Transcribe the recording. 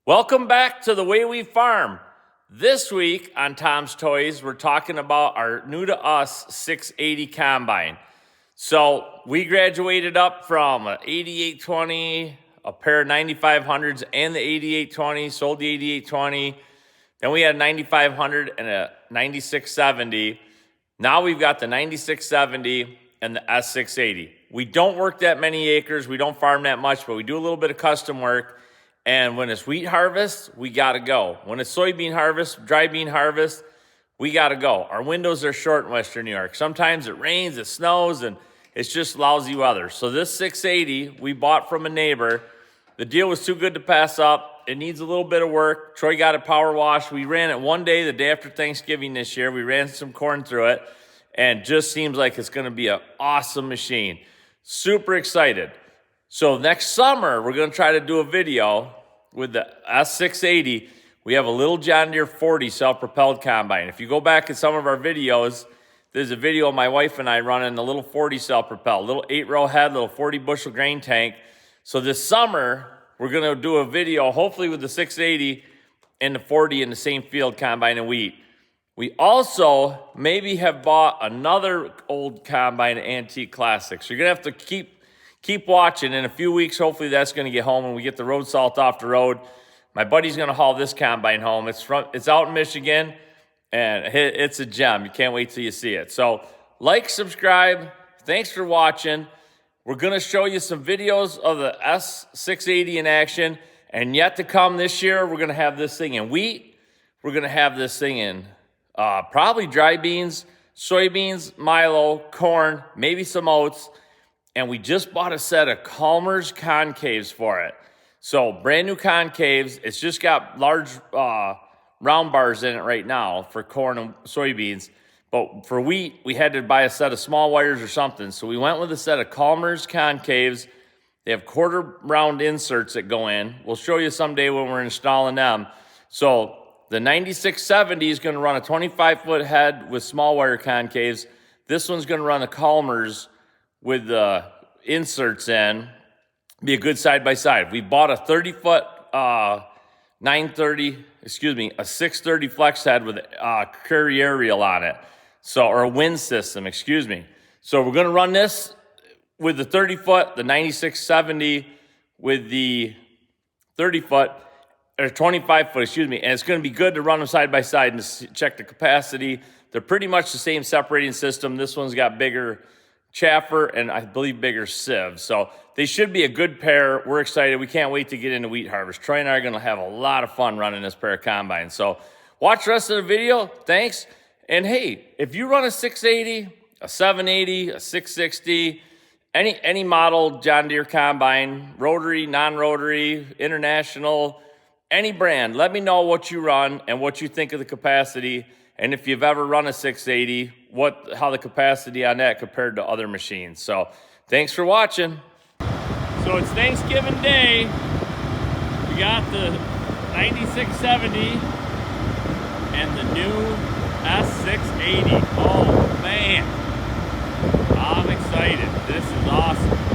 Welcome back to The Way We Farm. This week on Tom's Toys, we're talking about our new to us 680 combine. So we graduated up from an 8820, a pair of 9500s and the 8820, sold the 8820. Then we had a 9500 and a 9670. Now we've got the 9670 and the S680. We don't work that many acres. We don't farm that much, but we do a little bit of custom work. And when it's wheat harvest, we got to go. When it's soybean harvest, dry bean harvest, we got to go. Our windows are short in Western New York. Sometimes it rains, it snows, and it's just lousy weather. So this 680 we bought from a neighbor. The deal was too good to pass up. It needs a little bit of work. Troy got it power washed. We ran it one day, the day after Thanksgiving this year. We ran some corn through it, and just seems like it's going to be an awesome machine. Super excited. So next summer, we're going to try to do a video with the S680. We have a little John Deere 40 self-propelled combine. If you go back in some of our videos, there's a video of my wife and I running the little 40 self-propelled, little 8-row head, little 40 bushel grain tank. So this summer, we're going to do a video, hopefully with the 680 and the 40 in the same field combine and wheat. We also maybe have bought another old combine, Antique Classics. You're going to have to keep watching. In a few weeks, hopefully that's going to get home and we get the road salt off the road. My buddy's going to haul this combine home. It's out in Michigan, and it's a gem. You can't wait till you see it. So like, subscribe. Thanks for watching. We're going to show you some videos of the S680 in action. And yet to come this year, we're going to have this thing in wheat. We're going to have this thing in probably dry beans, soybeans, milo, corn, maybe some oats. And we just bought a set of Calmer's concaves for it. So brand new concaves. It's just got large round bars in it right now for corn and soybeans. But for wheat, we had to buy a set of small wires or something. So we went with a set of Calmer's concaves. They have quarter round inserts that go in. We'll show you someday when we're installing them. So the 9670 is going to run a 25-foot head with small wire concaves. This one's going to run a Calmer's with the inserts in. Be a good side-by-side. We bought a 30-foot a 630 flex head with a Courier reel on it. Or a wind system, So we're going to run this with the 30-foot, the 9670 with the 30-foot, or 25-foot, and it's going to be good to run them side-by-side and check the capacity. They're pretty much the same separating system. This one's got bigger chaffer and I believe bigger sieves. So they should be a good pair. We're excited. We can't wait to get into wheat harvest. Troy and I are going to have a lot of fun running this pair of combines. So watch the rest of the video. Thanks. And hey, if you run a 680, a 780, a 660, any model John Deere combine, rotary, non-rotary, international, any brand, let me know what you run and what you think of the capacity. And if you've ever run a 680, how the capacity on that compared to other machines. So thanks for watching. So it's Thanksgiving Day. We got the 9670 and the new S680. Oh man, I'm excited. This is awesome.